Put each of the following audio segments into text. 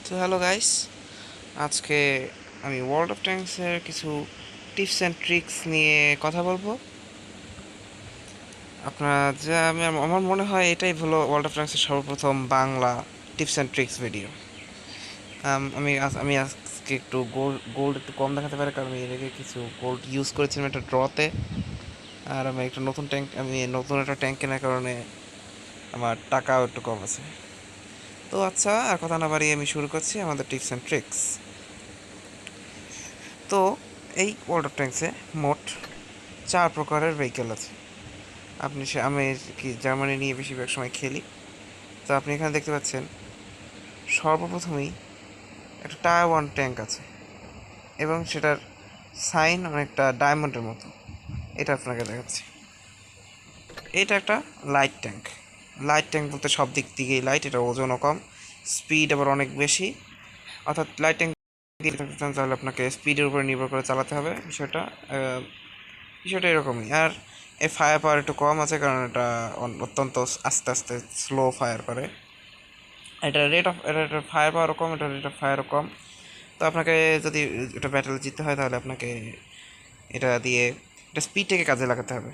তো hello guys, আজকে আমি ওয়ার্ল্ড অফ ট্যাঙ্কসের কিছু টিপস অ্যান্ড ট্রিক্স নিয়ে কথা বলবো। আপনার যা আমার মনে হয় এটাই হলো ওয়ার্ল্ড অফ ট্যাঙ্কসের সর্বপ্রথম Bangla tips and tricks video. আমি আজকে একটু গোল্ড একটু কম দেখাতে পারি, কারণ আমি এর আগে কিছু গোল্ড ইউজ করেছিলাম একটা ড্রতে। আর আমি নতুন একটা ট্যাঙ্ক কেনার কারণে আমার টাকাও একটু কম আছে। তো আচ্ছা, আর কথা না বাড়িয়ে আমি শুরু করছি আমাদের টিপস অ্যান্ড ট্রিক্স। তো এই ওয়ার্ল্ড অফ ট্যাঙ্কসে মোট 4 প্রকারের ভেহিকেল আছে। আমি কি জার্মানি নিয়ে বেশিরভাগ সময় খেলি। তো আপনি এখানে দেখতে পাচ্ছেন সর্বপ্রথমেই একটা টায়ার ওয়ান ট্যাঙ্ক আছে, এবং সেটার সাইন অনেকটা ডায়মন্ডের মতো। এটা আপনাকে দেখাচ্ছি। এটা একটা লাইট ট্যাঙ্ক। লাইট ট্যাঙ্ক বলতে সব দিক থেকেই লাইট, এটা ওজনও কম, স্পিড আবার অনেক বেশি। অর্থাৎ লাইট ট্যাঙ্ক দিয়ে থাকতে চান তাহলে আপনাকে স্পিডের উপরে নির্ভর করে চালাতে হবে। বিষয়টা এরকমই। আর এর ফায়ার পাওয়ার একটু কম আছে, কারণ এটা অত্যন্ত আস্তে আস্তে স্লো ফায়ার করে। এটার ফায়ার পাওয়ারও কম, এটার রেট অফ ফায়ারও কম। তো আপনাকে যদি এটা ব্যাটেল জিততে হয় তাহলে আপনাকে এটা দিয়ে এটা স্পিডটাকে কাজে লাগাতে হবে।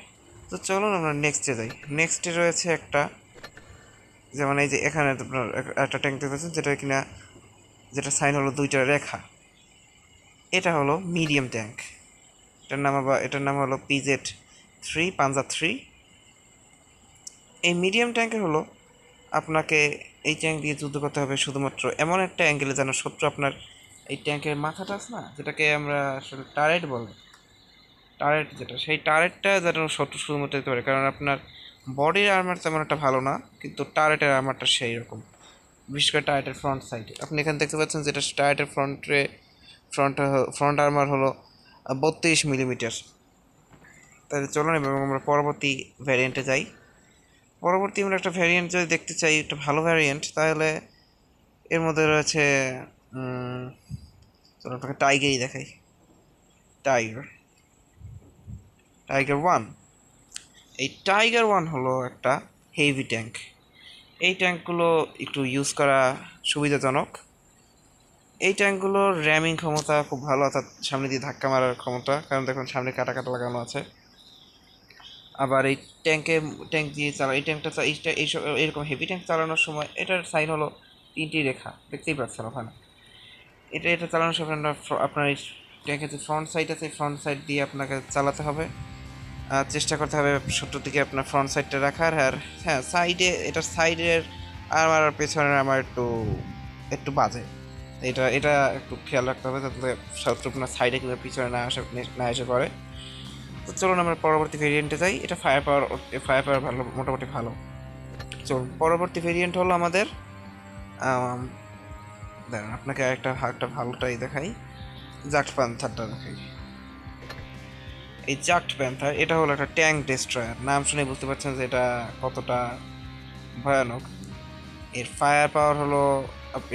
তো চলুন আমরা নেক্সটে যাই। নেক্সটে রয়েছে একটা, যেমন এই যে এখানে আপনার একটা ট্যাঙ্ক দেখতে পাচ্ছেন, যেটা সাইন হলো দুইটা রেখা। এটা হলো মিডিয়াম ট্যাঙ্ক। এটার নাম হলো PZ-3, পাঞ্জা 3। এই মিডিয়াম ট্যাঙ্কে হলো আপনাকে এই ট্যাঙ্ক দিয়ে যুদ্ধ করতে হবে শুধুমাত্র এমন একটা অ্যাঙ্গেলে যেন শত্রু আপনার এই ট্যাঙ্কের মাথাটা আছে না, যেটাকে আমরা আসলে টারেট বলি, টারেট যেটা, সেই টারেটটা যেন শত্রু শুধুমাত্র দিতে পারে। কারণ আপনার বডির আর্মার তেমন একটা ভালো না, কিন্তু টারেটের আর্মারটা সেই রকম। বিশেষ করে টারেটের ফ্রন্ট সাইডে আপনি এখানে দেখতে পাচ্ছেন, যেটা টারেটের ফ্রন্ট ফ্রন্ট আর্মার হলো 32 মিলিমিটার। তাহলে চলুন এবং আমরা পরবর্তী ভ্যারিয়েন্টে যাই। পরবর্তী আমরা একটা ভ্যারিয়েন্ট যদি দেখতে চাই, একটা ভালো ভ্যারিয়েন্ট, তাহলে এর মধ্যে রয়েছে চলো আপনাকে টাইগারই দেখাই। Tiger tiger 1। এই টাইগার 1 হলো একটা হেভি ট্যাঙ্ক। এই ট্যাঙ্কগুলো একটু ইউজ করা সুবিধাজনক। এই ট্যাঙ্কগুলোর র্যামিং ক্ষমতা খুব ভালো, অর্থাৎ সামনে দিয়ে ধাক্কা মারার ক্ষমতা, কারণ দেখুন সামনে কাটা কাটা লাগানো আছে। আবার এই ট্যাঙ্ক দিয়ে এই ট্যাঙ্কটা এরকম হেভি ট্যাঙ্ক চালানোর সময় এটার সাইন হলো 3টি রেখা, দেখতেই পাচ্ছেন ওখানে। এটা চালানোর সময় আপনার এই ট্যাঙ্কের যে ফ্রন্ট সাইড আছে, ফ্রন্ট সাইড দিয়ে আপনাকে চালাতে হবে। আর চেষ্টা করতে হবে শত্রুর দিকে আপনার ফ্রন্ট সাইডটা রাখার। আর হ্যাঁ, এটার সাইডের আমার পেছনের আমার একটু একটু বাজে। এটা এটা একটু খেয়াল রাখতে হবে যাতে শত্রু আপনার সাইডে কিংবা পিছনে না এসে পড়ে। তো চলুন আমরা পরবর্তী ভেরিয়েন্টে যাই। এটা ফায়ার পাওয়ার ভালো, মোটামুটি ভালো। চলুন পরবর্তী ভেরিয়েন্ট হলো আমাদের আম, দাঁড়ান আপনাকে একটা ভালোটাই দেখাই, জাক্ট প্যান্থারটা দেখাই। এই জাক্ট প্যান্থার এটা হলো একটা ট্যাঙ্ক ডেস্ট্রয়ার। নাম শুনে বুঝতে পারছেন যে এটা কতটা ভয়ানক। এর ফায়ার পাওয়ার হলো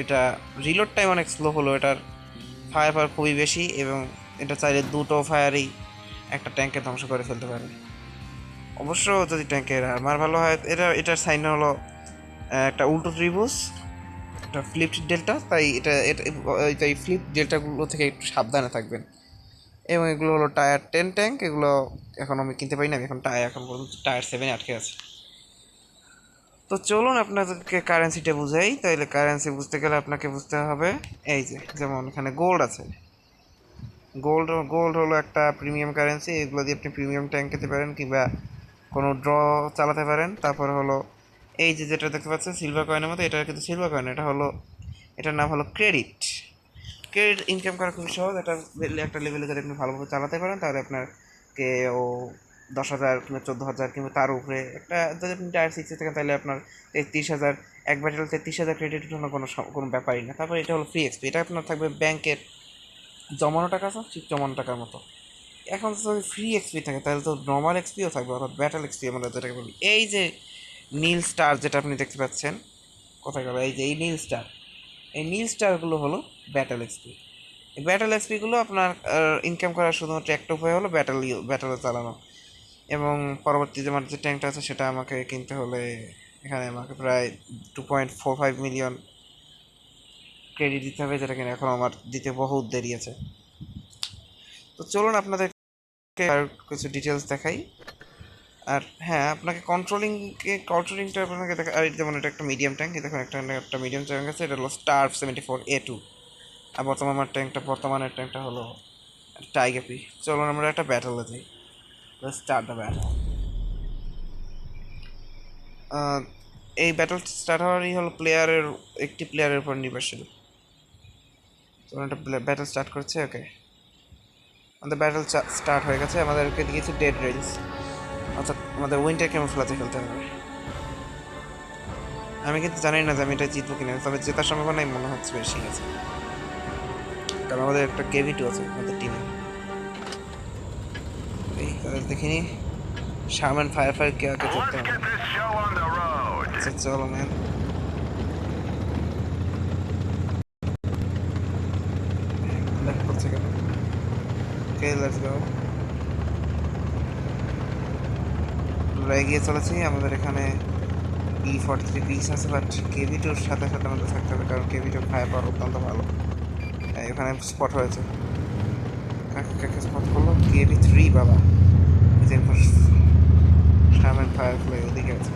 এটা রিলোড টাইম অনেক স্লো হলো, এটার ফায়ার পাওয়ার খুবই বেশি, এবং এটা চাইলে দুটো ফায়ারই একটা ট্যাঙ্কে ধ্বংস করে ফেলতে পারে। অবশ্য যদি ট্যাঙ্কের আর্মার ভালো হয়। এটার সাইন হলো একটা উল্টো ত্রিভুজ, একটা ফ্লিপড ডেল্টা। তাই তাই ফ্লিপ ডেল্টাগুলো থেকে একটু সাবধানে থাকবেন। এবং এগুলো হলো টায়ার 10 ট্যাঙ্ক। এগুলো এখন আমি কিনতে পারি না, আমি এখন পর্যন্ত টায়ার 7-এ আটকে আছে। তো চলুন আপনাদেরকে কারেন্সিটা বুঝাই। তাইলে কারেন্সি বুঝতে গেলে আপনাকে বুঝতে হবে এই যে, যেমন এখানে গোল্ড আছে। গোল্ড হলো একটা প্রিমিয়াম কারেন্সি। এগুলো দিয়ে আপনি প্রিমিয়াম ট্যাঙ্ক খেতে পারেন কিংবা কোনো ড্র চালাতে পারেন। তারপর হলো এই যে যেটা দেখতে পাচ্ছেন সিলভার কয়েনের মতো, এটা কিন্তু সিলভার কয়েন, এটার নাম হলো ক্রেডিট। ক্রেডিট ইনকাম করা খুবই সহজ। একটা লেভেলে যদি আপনি ভালোভাবে চালাতে পারেন তাহলে আপনাকে ও 10,000 কিংবা 14,000 কিংবা তার উপরে একটা, যদি আপনি টায়ার 6-এ থাকেন তাহলে আপনার 33,000, এক ব্যাটেল 33,000 ক্রেডিট হলো কোনো ব্যাপারই না। তারপর এটা হলো ফ্রি এক্সপি। এটা আপনার থাকবে ব্যাংকের জমানো টাকা আছে ঠিক জমানো টাকার মতো। এখন যদি ফ্রি এক্সপি থাকে তাহলে তো নর্মাল এক্সপিও থাকবে, অর্থাৎ ব্যাটেল এক্সপি আমরা যেটাকে বলি। এই যে নীল স্টার যেটা আপনি দেখতে পাচ্ছেন, কোথায় গেল, এই যে এই নীল স্টারগুলো হলো ব্যাটেল এক্সপি। এই ব্যাটেল এক্সপিগুলো আপনার ইনকাম করার শুধুমাত্র একটা উপায় হলো ব্যাটেলে চালানো। এবং পরবর্তীতে আমার যে ট্যাঙ্কটা আছে সেটা আমাকে কিনতে হলে এখানে আমাকে প্রায় 2.45 মিলিয়ন ক্রেডিট দিতে হবে, যেটা কিনা এখন আমার দিতে বহুত দেরি আছে। তো চলুন আপনাদেরকে আর কিছু ডিটেলস দেখাই। আর হ্যাঁ, আপনাকে কন্ট্রোলিংটা আপনাকে দেখা। আর যেমন এটা একটা মিডিয়াম ট্যাঙ্ক, দেখুন একটা মিডিয়াম ট্যাঙ্ক আছে, এটা হলো স্টার 74A2। আর বর্তমানের ট্যাঙ্কটা হলো টাইগার পি। চলুন আমরা একটা ব্যাটলে যাই। Start the battle. এই ব্যাটল স্টার্ট হওয়ারই হলো একটি প্লেয়ারের উপর নির্ভরশীল। চলুন একটা ব্যাটল স্টার্ট করছে। ওকে, আমাদের ব্যাটল স্টার্ট হয়ে গেছে। আমাদেরকে দিয়েছে ডেড রেঞ্জ, অর্থাৎ আমাদের উইন্টার ক্যামোফ্লেজে খেলতে হবে। আমি কিন্তু জানি না যে আমি এটা জিতবো কিনা, তবে জেতার সম্ভাবনাই মনে হচ্ছে বেশি আছে, কারণ আমাদের একটা কেভি2 আছে আমাদের টিমে। এই তাদের দেখিনি শারম্যান ফায়ার কে আগে ধরতে হবে। আচ্ছা চলো ম্যান, লেফট করছে কেন? Okay let's go. আমরা এগিয়ে চলেছি। আমাদের এখানে E43 পিস আছে, বাট কেভি2 সাথে সাথে আমাদের থাকতে হবে, কারণ কেভি2 ফায়ার পাওয়ার অত্যন্ত ভালো। এখানে স্পট হয়েছে। কাকে স্পট করলো? কেভি3 বাবা। শারম্যান ফায়ারফ্লাই ওদিকে আছে,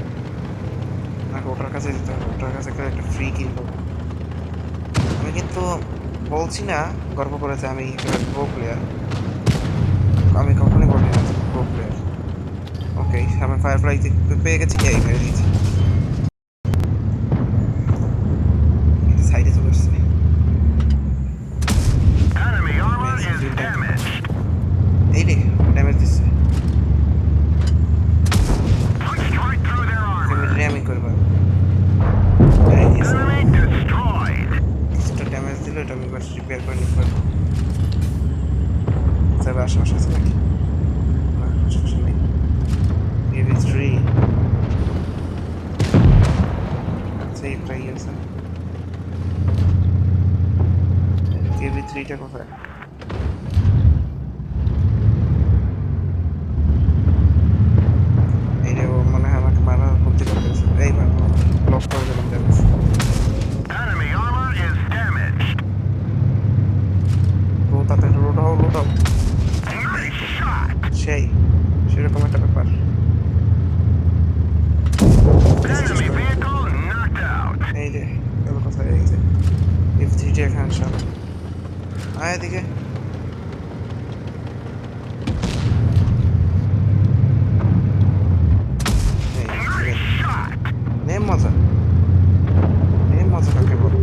আমাকে ওটার কাছে যেতে হবে। ওটার কাছে গেলে একটা ফ্রি কিল পাবো। আমি কিন্তু বলছি না গর্ব করে যে আমি একটা প্রো প্লেয়ার, আমি কখনোই বলি না প্রো প্লেয়ার। ওকে, আমি ফায়ারফ্লাই পেয়ে গেছি। এই মেরে দিয়েছি, সাইডে চলে এসছে। এই রে ড্যামেজ দিচ্ছে। র্যামিং করবো, কিছুটা ড্যামেজ দিল। এটা আমি এবার রিপেয়ার করে নিতে পারবো। তবে আশেপাশে আছে নাকি? না, আশেপাশে নেই। কেভি3 সেই প্রায় আছে। কেভি3টা কোথায়? এই রে, ও মনে হয় আমাকে মারার বুদ্ধি করতেছে। এই ব্লক করে দিলাম ড্যামেজ। তো তাতে লুটাও। সেই সেরকম একটা ব্যাপার। এই রে গেল কোথায়? এই যে F3টা এখানে সব আয় এদিকে। নেম মজা কাকে বলে?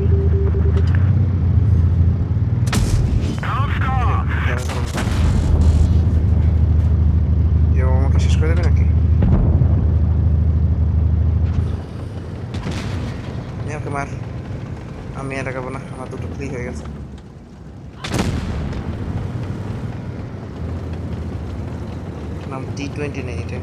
আমাকে শেষ করে দেবে নাকি? ওকে মার। আমি আর আগাবো না, আমার দুটো ক্লিক হয়ে গেছে। নাম T20 নেই এটা।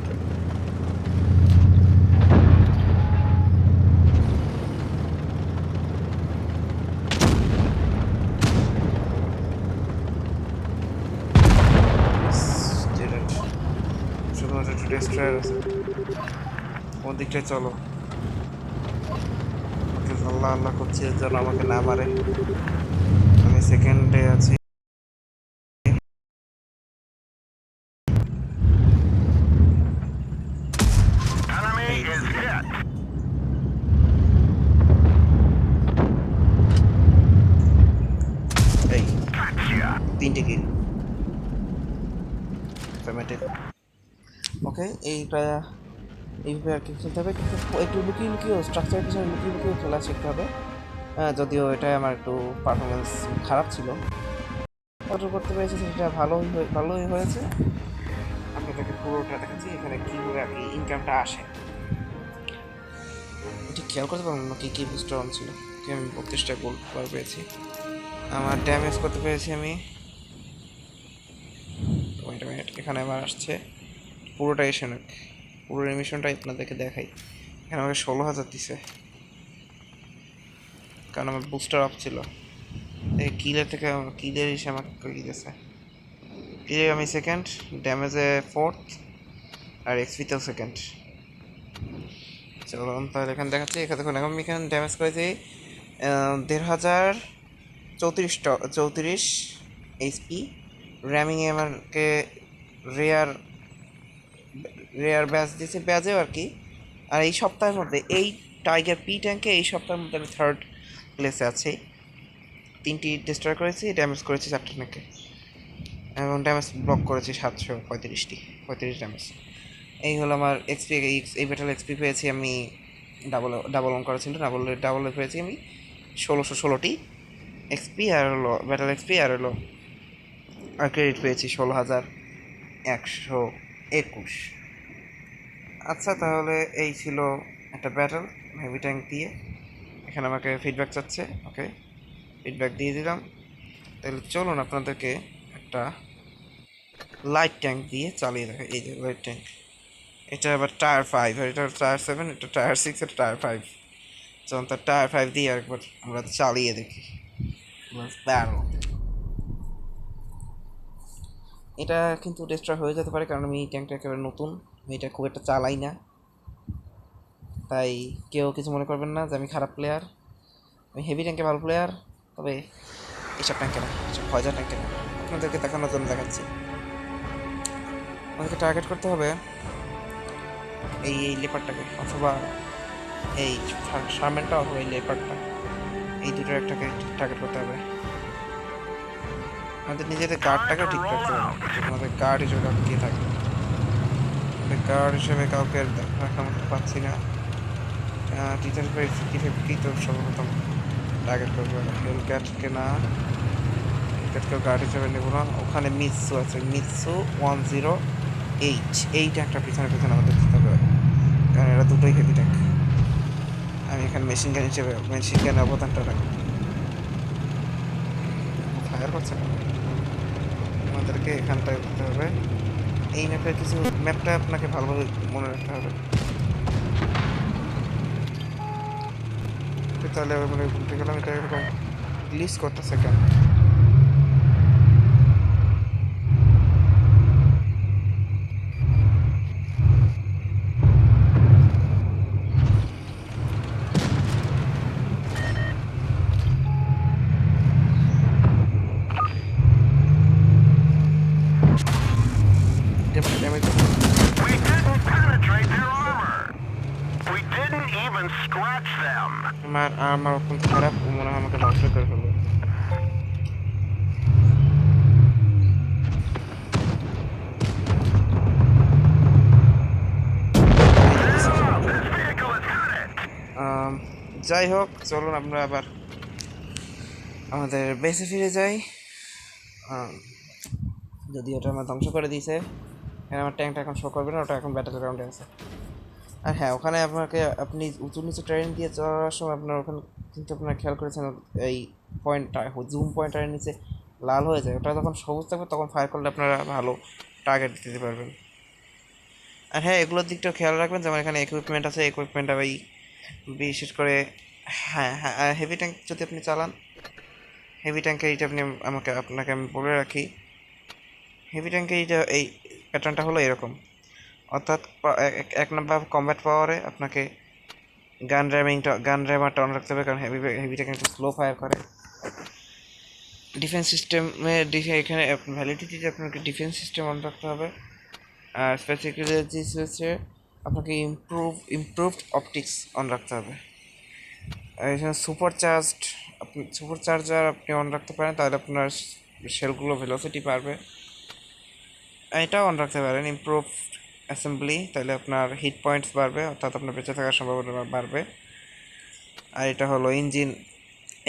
শুধুমাত্র একটু ডেস্ট্রয়ার আছে। কোন দিকটায় চলো? আল্লাহ আল্লাহ করছি যেন আমাকে না মারে। আমি সেকেন্ডে আছি। এই 3টে কিল। ওকে, এইভাবে আর কি খেলতে হবে, কিন্তু একটু লুকিয়ে স্ট্রাকচারের পিছনে লুকিয়ে খেলা শিখতে হবে। যদিও এটাই আমার একটু পারফরমেন্স খারাপ ছিল, অর্ডার করতে পেরেছি সেটা ভালোই হয়েছে। আপনাদেরকে পুরোটা দেখাচ্ছি এখানে কীভাবে আর কি ইনকামটা আসে। ঠিক খেয়াল করতে পারলাম না কী বুস্টার অন ছিল। আমি 32টা গোল্ড বার পেয়েছি। আমার ড্যামেজ করতে পেরেছি আমি। মিনিট, এখানে আমার আসছে পুরোটা এসে নাক, পুরো এমিশনটাই আপনাদেরকে দেখাই। এখানে আমাকে 16,000 দিছে, কারণ আমার বুস্টার অফ ছিল। এই কিলের হিসেবে আমাকে করে দিতেছে। কিলে আমি সেকেন্ড, ড্যামেজে ফোর্থ, আর এক্সপিতেও সেকেন্ড। চলুন তাহলে এখানে দেখাচ্ছি। দেখুন এখন আমি এখানে ড্যামেজ করেছি 1,500 চৌত্রিশ এইচপি। র্যামিংয়ে আমাকে রেয়ার রেয়ার ব্যাচ দিয়েছে, ব্যাচেও আর কি। আর এই সপ্তাহের মধ্যে এই টাইগার পি ট্যাঙ্কে এই সপ্তাহের মধ্যে আমি থার্ড প্লেসে আছি। 3টি ডিস্ট্রয় করেছি, ড্যামেজ করেছি 4টা ট্যাঙ্কে, এবং ড্যামেজ ব্লক করেছি 735 ড্যামেজ। এই হলো আমার এক্সপি। এই ব্যাটেল এক্সপি পেয়েছি আমি, ডাবল অন করা ছিল, ডাবলে পেয়েছি আমি 1616টি এক্সপি, আর হলো ব্যাটেল এক্সপি, আর হলো আর ক্রেডিট পেয়েছি 16,121। আচ্ছা, তাহলে এই ছিল একটা ব্যাটেল হেভি ট্যাঙ্ক দিয়ে। এখানে আমাকে ফিডব্যাক চাচ্ছে, ওকে ফিডব্যাক দিয়ে দিলাম। তাহলে চলুন আপনাদেরকে একটা লাইট ট্যাঙ্ক দিয়ে চালিয়ে দেখে। এই যে লাইট ট্যাঙ্ক, এটা আবার টায়ার 5, আর এটা টায়ার 7, এটা টায়ার 6, এটা টায়ার 5। চলুন তার টায়ার 5 দিয়ে একবার আমরা চালিয়ে দেখি। এটা কিন্তু ডিস্ট্রয় হয়ে যেতে পারে, কারণ আমি এই ট্যাঙ্কটা একেবারে নতুন, আমি এটা খুব একটা চালাই না। তাই কেউ কিছু মনে করবেন না যে আমি খারাপ প্লেয়ার। আমি হেভি ট্যাঙ্কে ভালো প্লেয়ার, তবে এইসব ট্যাঙ্কে না, এসব ভয়জা ট্যাঙ্কে না। আপনাদেরকে দেখানোর জন্য দেখাচ্ছি। আমাদেরকে টার্গেট করতে হবে এই লেপারটাকে, অথবা এই শারমেনটা, অথবা এই লেপারটা, এই দুটোর একটাকে টার্গেট করতে হবে। আমাদের নিজেদের গার্ডটাকেও ঠিক রাখতে হবে। আমাদের গার্ড হিসেবে কে থাকবে? আমাদের গার্ড হিসেবে কাউকে রাখার মতো পাচ্ছি না। টিচার কি তো সর্বপ্রথম টার্গেট করবে? হেলক্যাটকে না, হেলক্যাটকেও গার্ড হিসেবে নেবো না। ওখানে মিৎসু আছে, মিৎসু 108। এই ট্যাঙ্কটার পিছনে পিছনে আমাদের দিতে হবে, কারণ এরা দুটোই হেভি ট্যাঙ্ক। আমি এখানে মেশিন গান হিসেবে মেশিন গানের অবদানটা রাখবো। ফায়ার করছে না, আমাদেরকে এখানটায় করতে হবে। এই ম্যাপের কিছু ম্যাপটা আপনাকে ভালোভাবে মনে রাখতে হবে, তাহলে মানে বলতে গেলাম এটা এরকম লিস্ট করতেছে কেন। We didn't penetrate their armor. We didn't even scratch them. আমার অত্যন্ত খারাপ, ও মনে হয় আমাকে ধ্বংস করে ফেলবে। This vehicle is hit. যাই হোক, চলুন আমরা আবার আমাদের বেসে ফিরে যাই। যদি ওটা আমার ধ্বংস করে দিয়েছে, আমার ট্যাঙ্কটা এখন শো করবে না, ওটা এখন ব্যাটেল গ্রাউন্ডে আছে। আর হ্যাঁ, ওখানে আপনি উঁচু নিচু ট্রেন দিয়ে চলার সময় আপনার ওখানে কিন্তু আপনার খেয়াল করেছেন এই পয়েন্টটা, জুম পয়েন্টারের নিচে লাল হয়ে যায়। ওটা যখন সবুজ থাকবে তখন ফায়ার করলে আপনারা ভালো টার্গেট দিতে পারবেন। আর হ্যাঁ, এগুলোর দিকটাও খেয়াল রাখবেন, যেমন এখানে ইকুইপমেন্ট আছে, ইকুইপমেন্ট ওই বিশেষ করে হ্যাঁ হ্যাঁ হেভি ট্যাঙ্ক যদি আপনি চালান, হেভি ট্যাঙ্কে এইটা আপনাকে আমি বলে রাখি, হেভি ট্যাঙ্কে এই প্যাটার্নটা হলো এরকম। অর্থাৎ এক নম্বর কম্ব্যাট পাওয়ারে আপনাকে গান র্যামারটা অন রাখতে হবে, কারণ হেভি ট্যাঙ্ক একটু স্লো ফায়ার করে। ডিফেন্স সিস্টেমে এখানে ভ্যালিডিটিতে আপনাকে ডিফেন্স সিস্টেম অন রাখতে হবে। আর স্পেসিফিক্যালি হচ্ছে আপনাকে ইমপ্রুভড অপটিক্স অন রাখতে হবে। আর এখানে সুপার চার্জার আপনি অন রাখতে পারেন, তাহলে আপনার শেলগুলো ভেলোসিটি বাড়বে। এটাও অন রাখতে পারেন ইমপ্রুভ অ্যাসেম্বলি, তাহলে আপনার হিট পয়েন্টস বাড়বে, অর্থাৎ আপনার বেঁচে থাকার সম্ভাবনা বাড়বে। আর এটা হলো ইঞ্জিন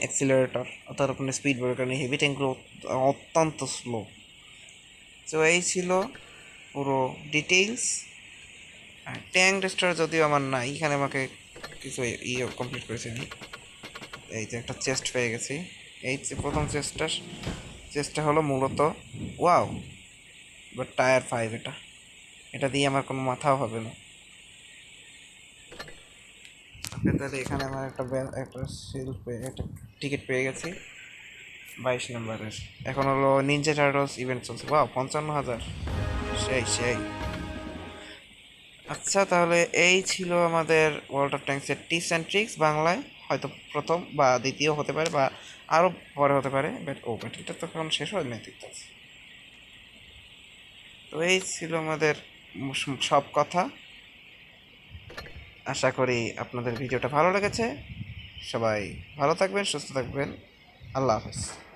অ্যাক্সিলারেটর, অর্থাৎ আপনার স্পিড বাড়বে, কারণ হেভি ট্যাঙ্কগুলো অত্যন্ত স্লো। তো এই ছিল পুরো ডিটেইলস। আর ট্যাঙ্ক রেস্টার যদিও আমার নাই, এখানে আমাকে কিছু কমপ্লিট করেছি আমি। এই যে একটা চেস্ট পেয়ে গেছি, এই প্রথম চেস্টটা হলো মূলত ওয়াও, বাট টায়ার 5। এটা দিয়ে আমার কোনো মাথাও হবে না। তাহলে এখানে আমার একটা একটা টিকিট পেয়ে গেছি 22 নম্বরের। এখন হলো নিনজা টার্টলস ইভেন্ট চলছে, ওয়াও 55,000, সেই। আচ্ছা, তাহলে এই ছিল আমাদের ওয়ার্ল্ড অফ ট্যাঙ্কসের টিপস অ্যান্ড ট্রিক্স বাংলায়, হয়তো প্রথম বা দ্বিতীয় হতে পারে, বা আরও পরে হতে পারে, বাট ব্যাটারিটা তো এখন শেষ হয় নাই দেখতেছি। তো এই ছিল আমাদের সব কথা। আশা করি আপনাদের ভিডিওটা ভালো লেগেছে। সবাই ভালো থাকবেন, সুস্থ থাকবেন। আল্লাহ হাফেজ।